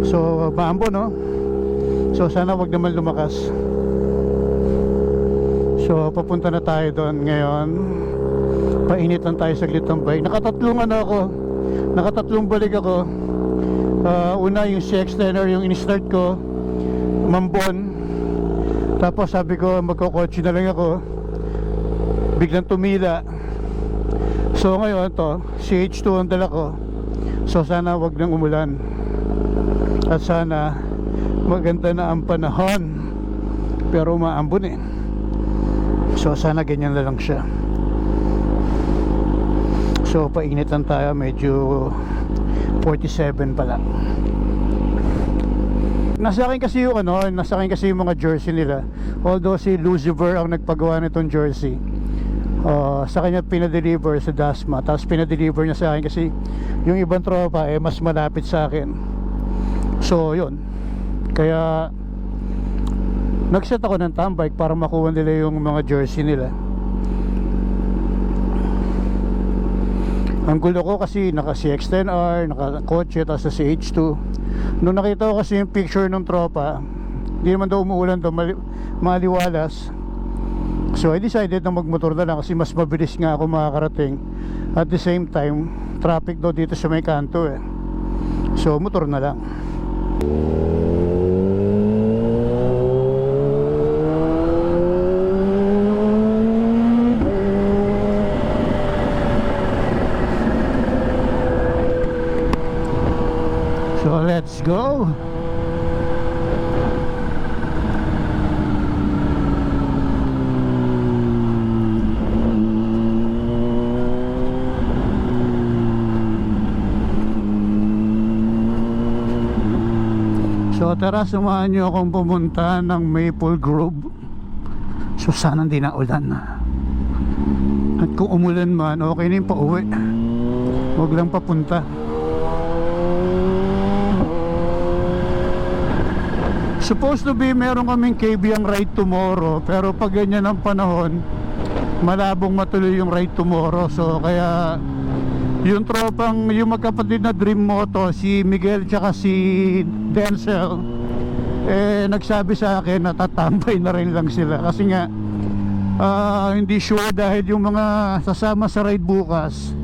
So maambo, no? So sana wag naman lumakas. So papunta na tayo doon ngayon. Painitan tayo saglit ng bike. Nakatatlong ano ako, nakatatlong balik ako. Una yung CX-10R yung in-start ko, mambon. Tapos sabi ko magkokotse na lang ako, biglang tumila. So ngayon to CH2 ang dala ko. So sana wag nang umulan, at sana maganda na ang panahon. Pero umaambon eh. So sana ganyan na lang siya. So painitan tayo, medyo 47 pala. Nasa akin kasi yung ano, nasa akin kasi yung mga jersey nila. Although si Lucifer ang nagpagawa nitong jersey, sa kanya pinadeliver sa Dasma. Tapos pinadeliver niya sa akin kasi yung ibang tropa mas malapit sa akin. So yun, kaya nagset ako ng tambike para makuha nila yung mga jersey nila. Ang gulo ko kasi naka CX-10R, naka kotse, tapos sa CH2. Nung nakita ko kasi yung picture ng tropa, hindi naman daw umuulan daw, maliwalas. So I decided na magmotor na lang kasi mas mabilis nga ako makakarating. At the same time, traffic daw dito sa may kanto eh. So motor na lang. So let's go. So tara, samahan nyo akong pumunta ng Maple Grove. So sana hindi na ulan. At kung umulan man, okay na yung pauwi. Huwag lang papunta. Supposed to be meron kaming KBang ride tomorrow, pero pag ganyan ang panahon, malabong matuloy yung ride tomorrow. So kaya yung tropang, yung magkapatid na Dream Moto, si Miguel tsaka si Denzel, nagsabi sa akin na tatambay na rin lang sila. Kasi nga hindi sure dahil yung mga sasama sa ride bukas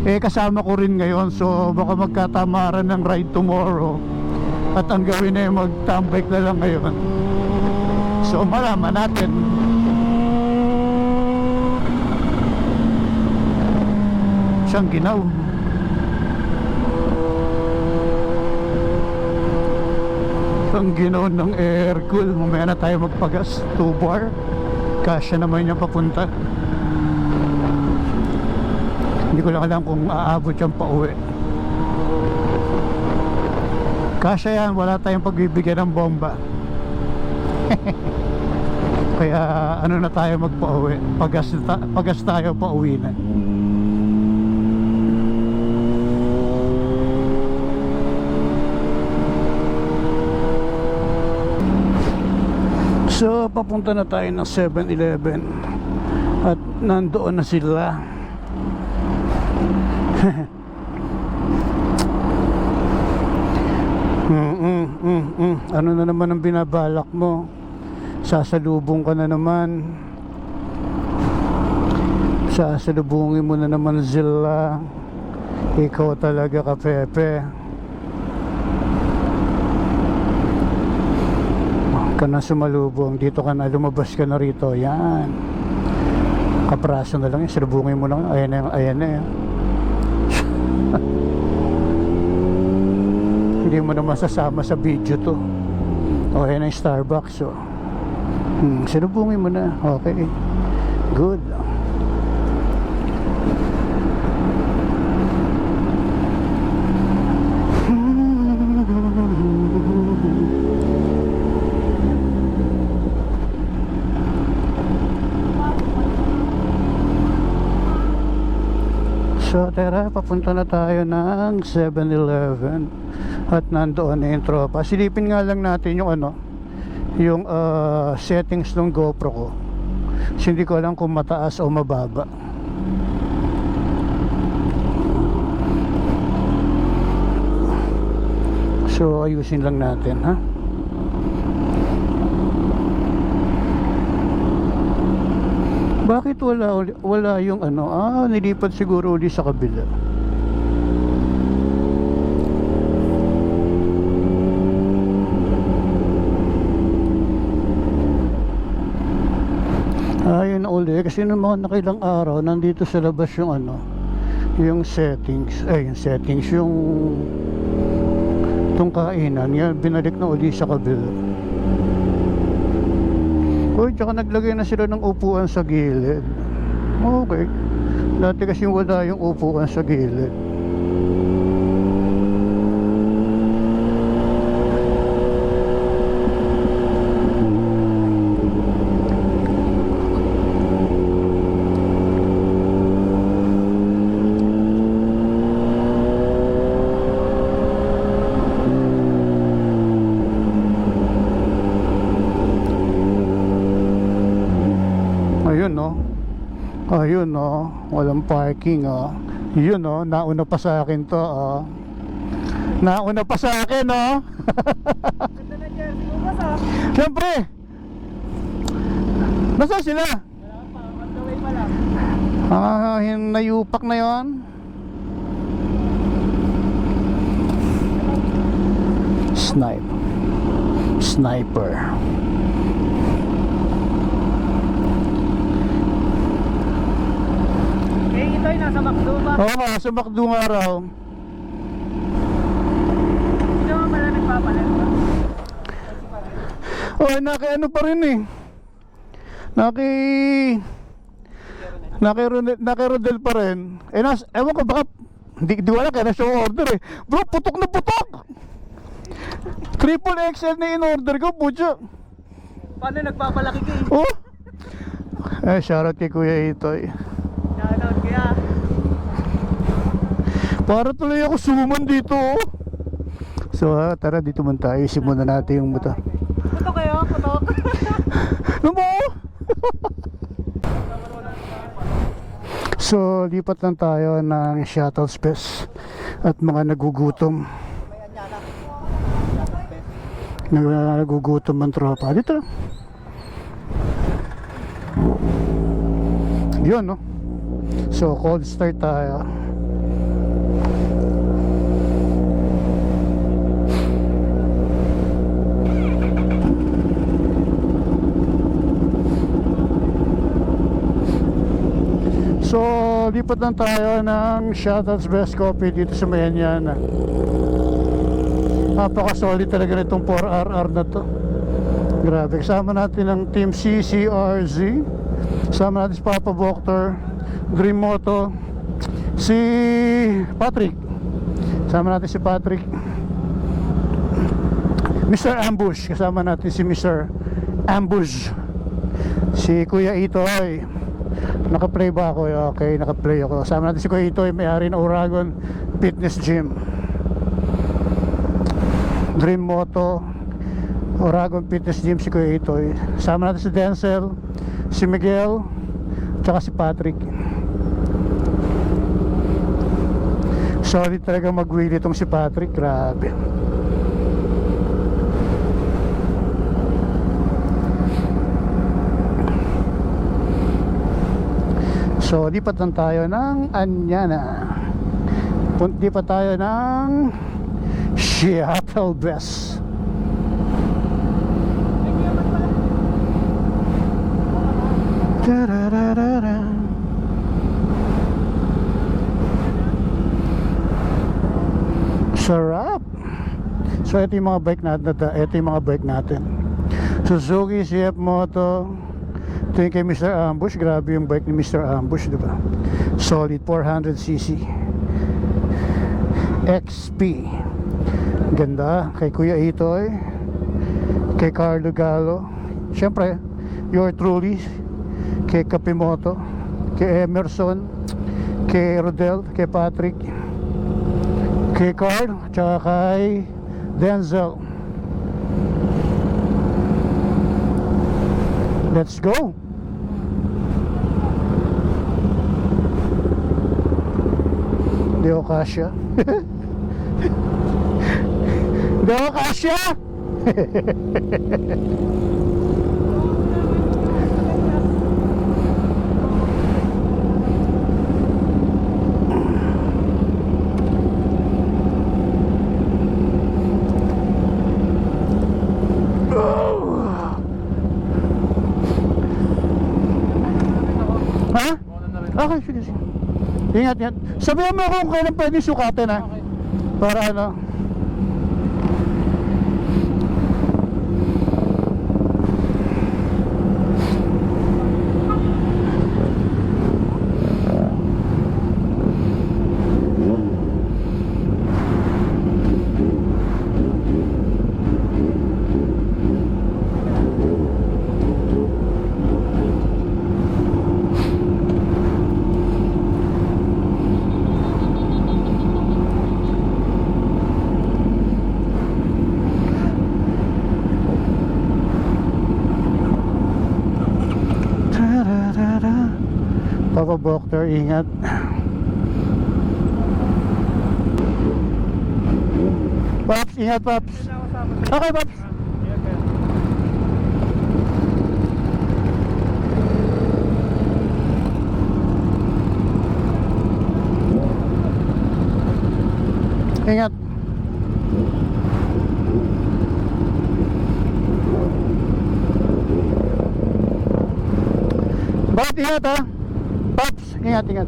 kasama ko rin ngayon. So baka magkatamaran ng ride tomorrow, at ang gawin na mag-tambike na lang ngayon. So malaman natin. Siyang ginaw. Ang ginaw ng air cool. Mamaya na tayo magpagas. 2 bar. Kasya naman yung papunta. Hindi ko lang alam kung aabot yung pauwi. Kasya yan, wala tayong pagbibigyan ng bomba. Kaya ano na tayo magpauwi. Pagas tayo, pauwi na. So papunta na tayo ng 7-Eleven. At nandoon na sila. Ano na naman ang binabalak mo? Sasalubong ka na naman. Sasalubungin mo na naman sila. Ikaw talaga ka, Pepe. Ka na sumalubong. Dito ka na, lumabas ka na rito. Yan. Kapraso na lang yan. Salubungin mo lang. Ayan na yan. Ayan na yan. Hindi mo naman sasama sa video to. O ayan ang Starbucks. So sinubungin mo na. Okay, good. So tara, papunta na tayo ng 7-Eleven. At nandoon na yung tropa. Silipin nga lang natin yung ano, yung settings ng GoPro ko. So, hindi ko alam kung mataas o mababa. So ayusin lang natin, ha. Bakit wala yung ano? Nilipat siguro uli sa kabila. Ayun uli kasi nung mga nakilang araw nandito sa labas yung ano, yung settings, yung itong kainan, yan binalik na uli sa kabila. Uy, tsaka naglagay na sila ng upuan sa gilid. Okay, dati kasi wala yung upuan sa gilid. Ayun no, walang parking oh. Yun no, nauna pa sa akin to oh. Nauna pa sa akin oh. Ganda na dyan, bukas ah. Siyempre. Nasaan sila? Wala pa, on the way pa lang. Nayupak na yon. Sniper. Ito ay nasa McDo ba? Oo, sa McDo nga raw. Hindi naman pala nagpapalit ba? Oh, ano pa rin eh. Naki Rodel pa rin. Ewan ko baka di wala kaya na siya order eh. Bro, putok na putok. Triple XL na in-order ko, putya. Paano nagpapalaki ka eh? Oh. Shoutout kay Kuya Itoy. Shoutout kaya. Para tuloy ako suman dito oh. So tara dito muna tayo. Isip muna natin yung buta. Putok kayo? Putok? Ano mo? So lipat lang tayo ng shuttle space at mga nagugutom. Nagugutom ang tropa. Dito. Yun no. So cold start tayo. So lipat lang tayo ng Shuttle's Best Coffee dito sa Mayanyan. Napaka-solid talaga nitong 4RR na to. Grabe, kasama natin ang Team CCRZ. Kasama natin si Papa Boktor, Dream Moto, si Patrick. Kasama natin si Patrick. Mr. Ambush, kasama natin si Mr. Ambush. Si Kuya Itoy. Naka-play ba ako? Okay, naka-play ako. Kasama natin si Kuya Itoy, may-ari ng Uragon Fitness Gym. Dream Moto, Uragon Fitness Gym, si Kuya Itoy. Kasama natin si Denzel, si Miguel, tsaka si Patrick. Solid talaga mag-wheel itong si Patrick. Grabe. So lipat lang tayo ng Anyana. Lipat tayo ng Shuttle Bus. Sarap. So ito yung mga bike natin. Suzuki CF Moto. Ito yung kay Mr. Ambush. Grabe yung bike ni Mr. Ambush, diba? Solid 400cc XP. Ganda. Kay Kuya Itoy, kay Carlo Gallo, syempre your truly, kay Kapimoto, kay Emerson, kay Rodel, kay Patrick, kay Carl, tsaka kay Denzel. Let's go. Di ako kasya. Hindi ako kasya. Ha? Okay, sige, sige. Ingat, ingat. Sabihan mo ako kung kailan pwede sukatin, ha? Para ano. Papa Bokter, ingat. Paps, ingat Paps. Okay Paps. Ingat. Paps, ingat ha. Paps, ingat, ingat.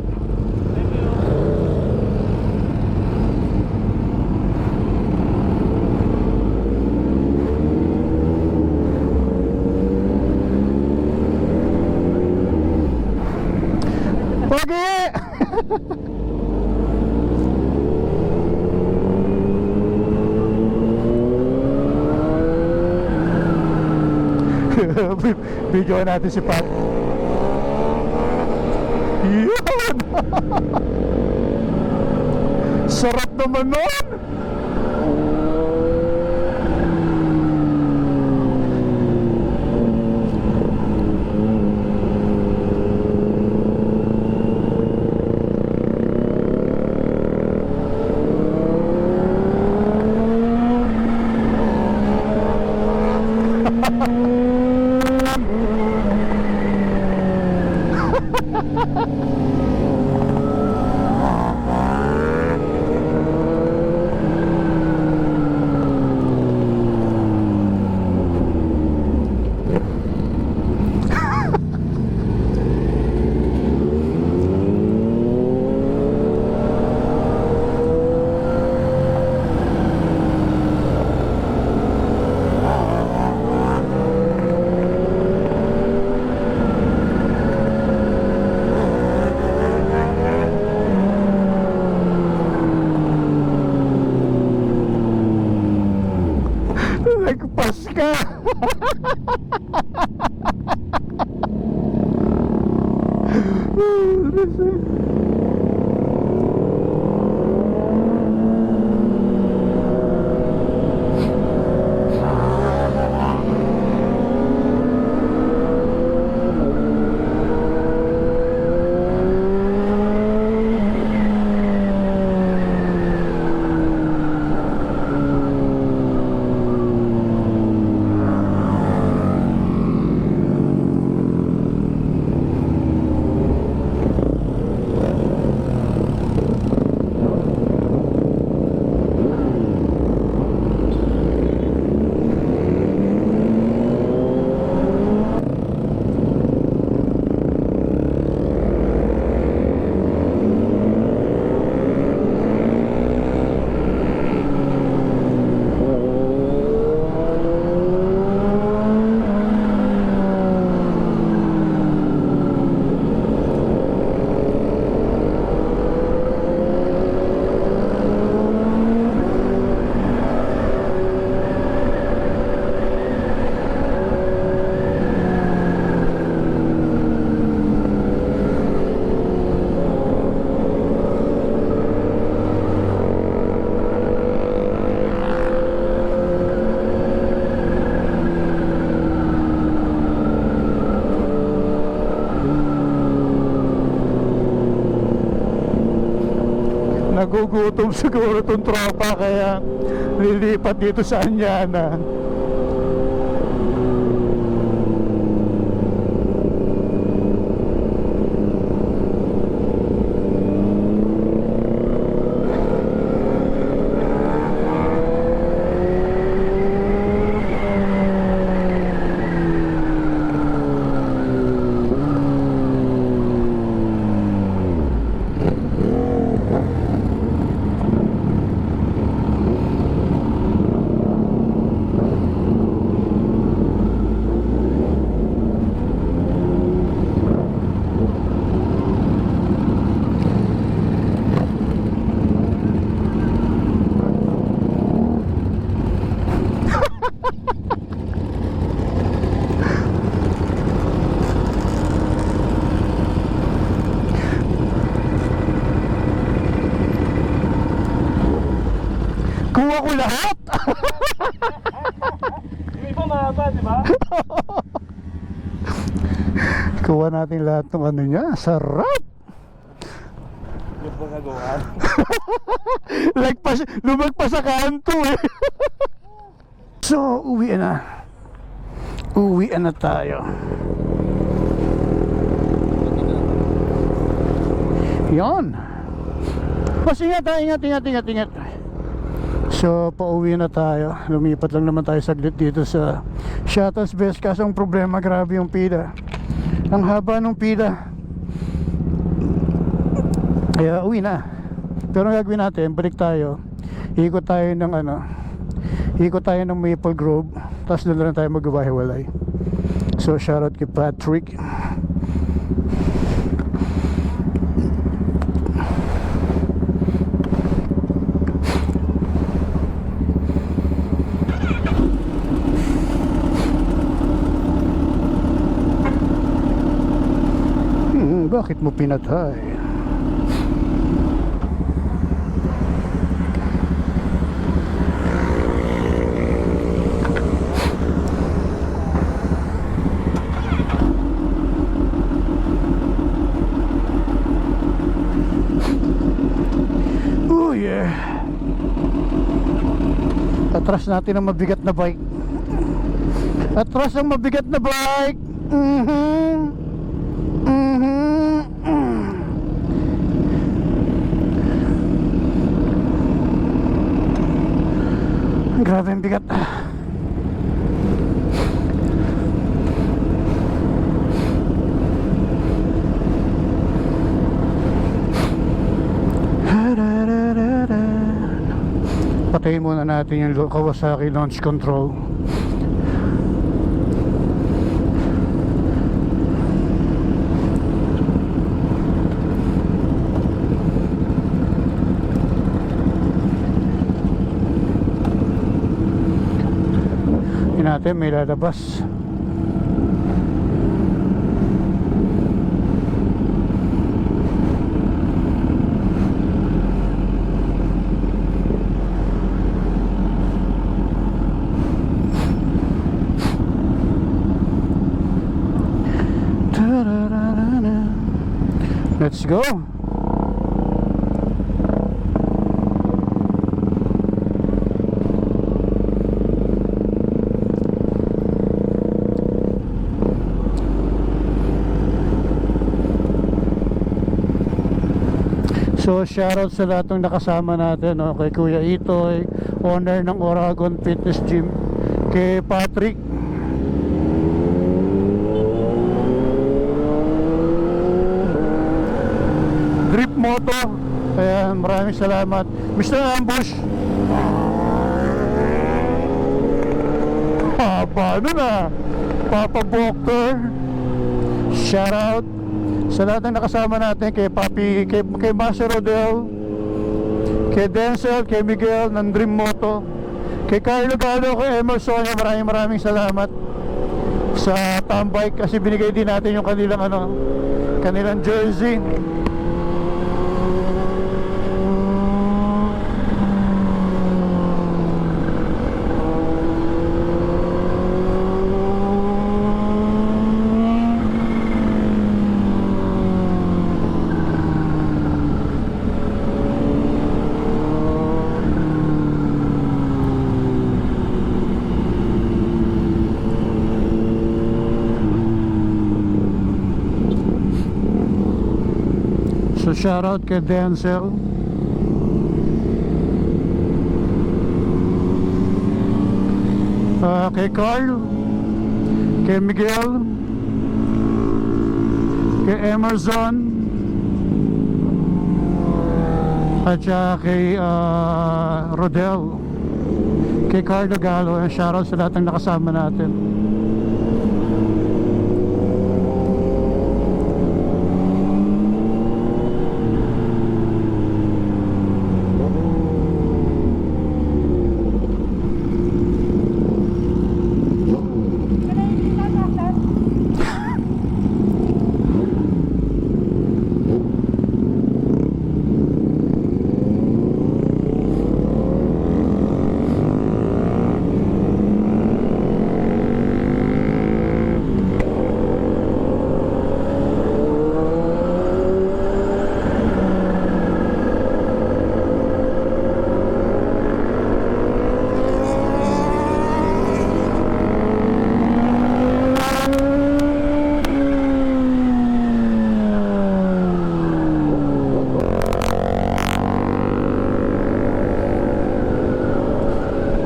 Pogi! Video natin si Pat. Yun! Sarap naman nun! Nagpas ka! Nagugutom siguro itong tropa kaya lilipat dito sa Anyana. Kuha ko lahat. Yung iba mahaba, di ba? Kuha natin lahat ng ano niya. Sarap. Yung pagkagawa. Lumagpas sa kanto eh. So, uwi na. Uwi na tayo. Yan. Mas ingat. So, pauwi na tayo. Lumipat lang naman tayo saglit dito sa Shuttles's Best. Kaso ang problema, grabe yung pila. Ang haba ng pila. Kaya uwi na. Pero ang gagawin natin, balik tayo. Ikot tayo ng Maple Grove. Tapos doon na lang tayo magbabahiwalay. So, shoutout kay Patrick. Bakit mo pinatay? Oh yeah. Atras natin ang mabigat na bike. Atras ang mabigat na bike. Grabe ang bigat. Patayin muna natin yung Kawasaki launch control. Natin may lalabas. Let's go. So shoutout sa lahat ng nakasama natin, no? Kay Kuya Itoy, owner ng Oragon Fitness Gym, kay Patrick, Drip Moto, kaya maraming salamat. Mr. Ambush, paano na Papa Bokter, shoutout sa lahat ng nakasama natin, kay Papi, kay Master Rodel, kay Denzel, kay Miguel ng Dream Moto, kay Carlo Galo, kay Emerson. Maraming salamat sa tambike kasi binigay din natin yung kanilang jersey. So shoutout kay Denzel. Kay Carl, kay Miguel, kay Emerson, at saka kay Rodel, kay Carlo Gallo. Shoutout sa lahat ng nakasama natin.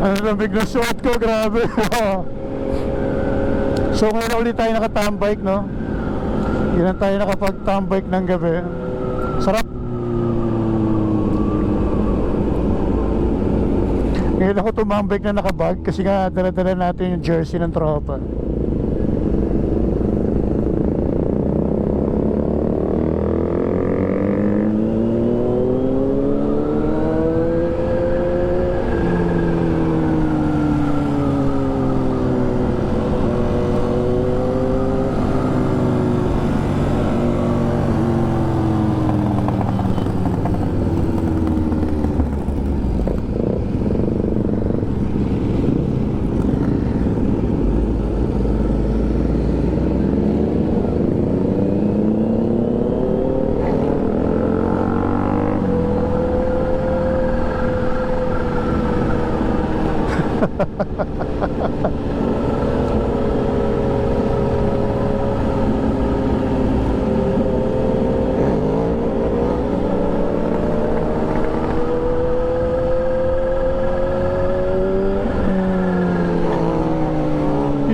Ang lamig na suot ko, grabe. So ngayon ulit tayo naka-tambike, no? Yan tayo nakapag-tambike ng gabi. Sarap. Ngayon ako tumambike na nakabag kasi nga dala-dala natin yung jersey ng tropa.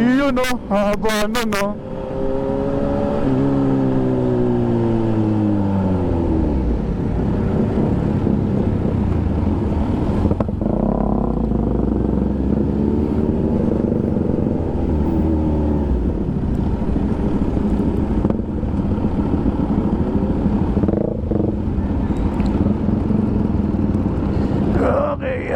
Yun, no? Haba na, no? Okay.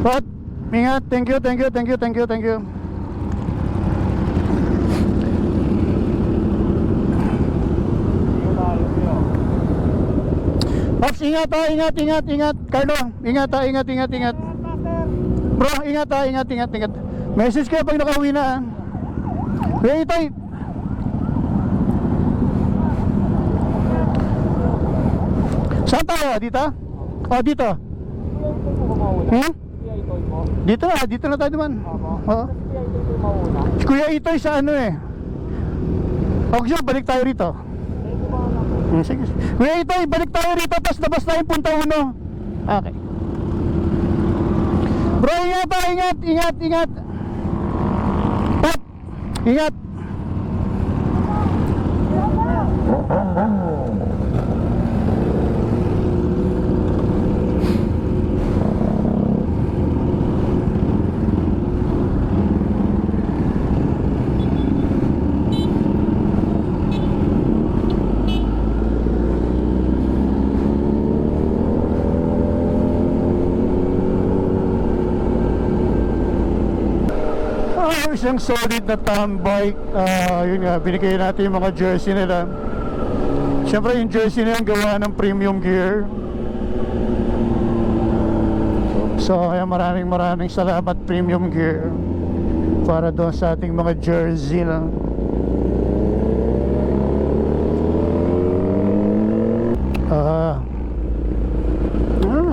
But, ingat, thank you. Pops, ingat. Carlo, ingat. Bro, ingat. Message kayo pag nakauwi na. Kuya Itoy. Saan tayo? Dito? O, dito. Dito na tayo naman. Oo. Si Kuya Itoy sa ano eh. Huwag siya, balik tayo rito. Sige. Kuya Itoy, balik tayo rito. Tapos labas tayo punta uno. Okay. Bro, ingat. Pat, ingat. Isang solid na tambike. Yun nga, binigay natin yung mga jersey nila. Siyempre yung jersey nila gawa ng premium gear. So kaya maraming salamat Premium Gear para doon sa ating mga jersey na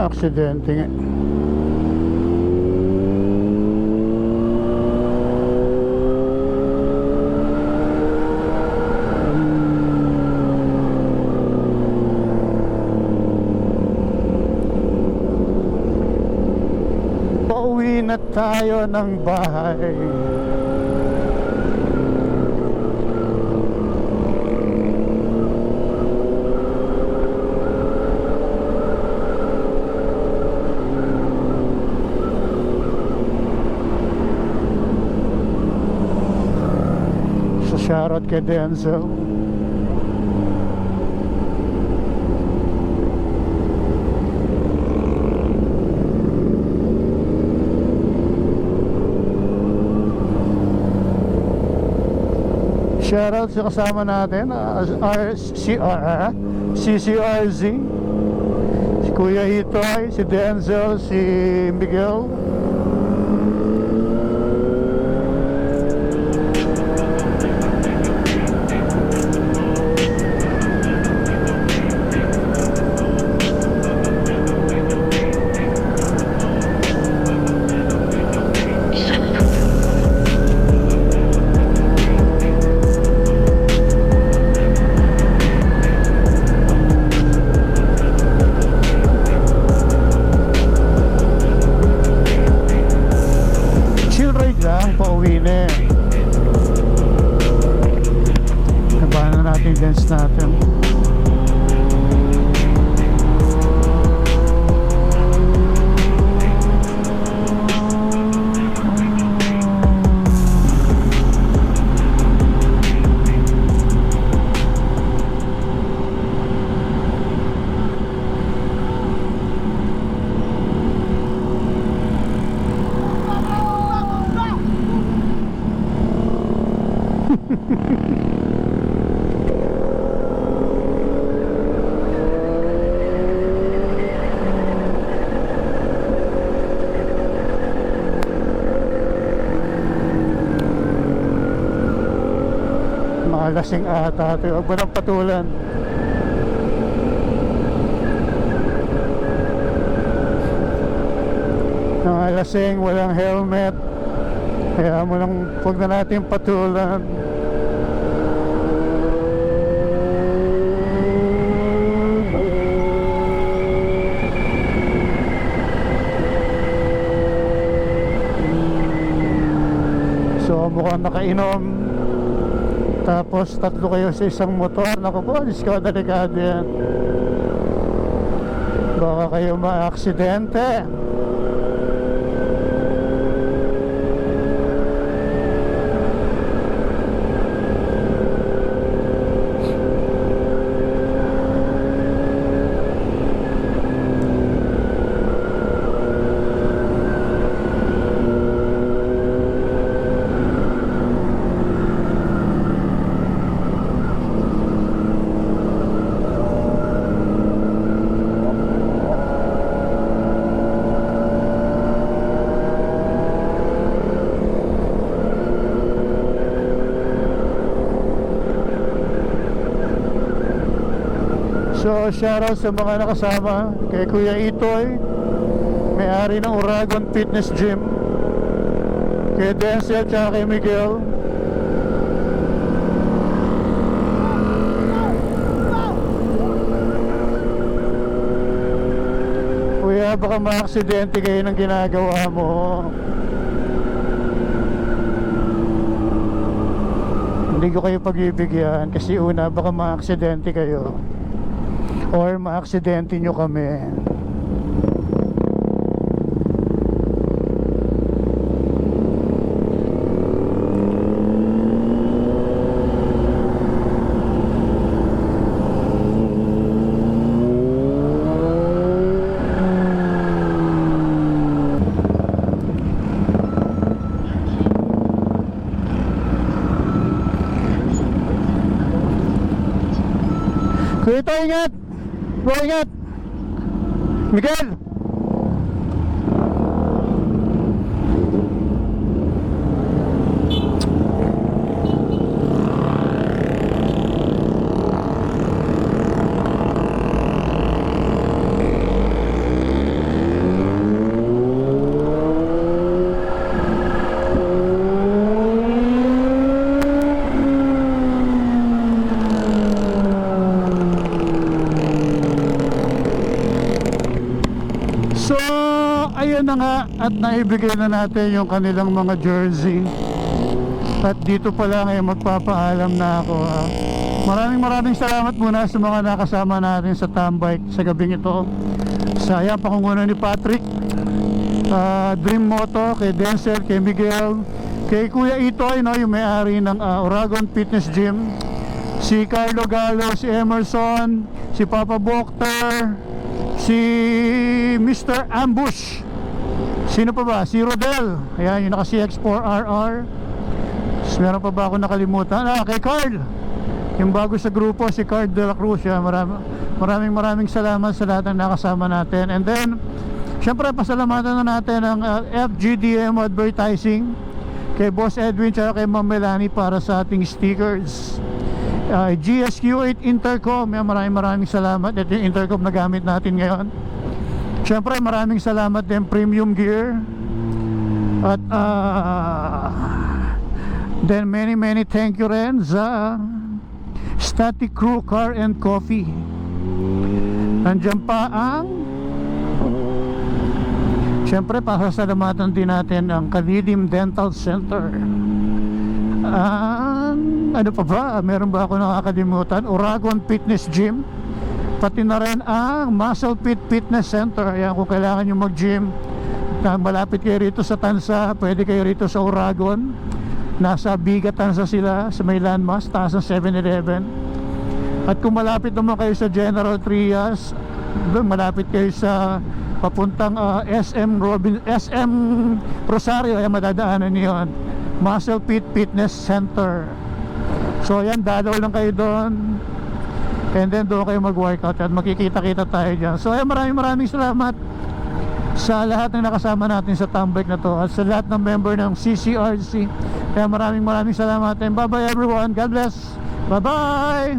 aksidente nga. Uuwi na tayo ng bahay. So shoutout kay Denzel. Shoutout sa kasama natin, CCRZ, si Kuya Hitoy, si Denzel, si Miguel. Pauwi na eh. Nabahan na natin yung lens natin. Lasing ata ito. Huwag mo nang patulan. Mga lasing, walang helmet. Kaya mo nang huwag na natin patulan. So mukhang nakainom. Tapos tatlo kayo sa isang motor. Naku po, Diyos ko, delikado yan. Baka kayo ma-aksidente. So shoutout sa mga nakasama kay Kuya Itoy, may-ari ng Uragon Fitness Gym, kay Denzel at kay Miguel. Kuya, baka ma-aksidente kayo ng ginagawa mo. Hindi ko kayo pag-ibigyan kasi una, baka ma-aksidente kayo or ma-aksidente nyo kami. Kuya, ito, ingat! Bro, ingat! Miguel! So ayun na nga, at naibigay na natin yung kanilang mga jersey. At dito pa lang ay magpapaalam na ako. Maraming salamat muna sa mga nakasama natin sa Tambike sa gabing ito. Sa ayan, pakunguna ni Patrick, Dream Moto, kay Denzel, kay Miguel, kay Kuya Itoy, no, yung may-ari ng Oragon Fitness Gym, si Carlo Gallo, si Emerson, si Papa Bokter, si Mr. Ambush, sino pa ba? Si Rodel, ayan, yung naka CX4RR. Meron pa ba ako nakalimutan? Kay Carl, yung bago sa grupo, si Carl de la Cruz. Maraming salamat sa lahat ng nakasama natin. And then syempre pasalamatan na natin ang FGDM Advertising, kay Boss Edwin at kay Ma'am Melanie para sa ating stickers. GSQ8 Intercom, maraming salamat. Ito yung intercom na gamit natin ngayon. Syempre maraming salamat din Premium Gear. At then many thank you rin sa Static Crew Car and Coffee. Nandiyan pa ang syempre pasasalamatan din natin ang Kalidim Dental Center. Ano pa ba? Meron ba ako nakakalimutan? Oragon Fitness Gym. Pati na rin ang Muscle Fit Fitness Center. Ayan, kung kailangan nyo mag-gym na malapit kayo rito sa Tansa, pwede kayo rito sa Oragon. Nasa Biga Tansa sila, sa may landmass, taas ng 7-Eleven. At kung malapit naman kayo sa General Trias, doon malapit kayo sa papuntang SM Rosario, ay madadaanan niyo yun, Muscle Fit Fitness Center. So yan, dalaw lang kayo doon, and then doon kayo mag-workout at makikita-kita tayo dyan. So yan, maraming salamat sa lahat ng nakasama natin sa Tambike na to, at sa lahat ng member ng CCRC. Kaya maraming salamat, and bye bye everyone, God bless, bye bye.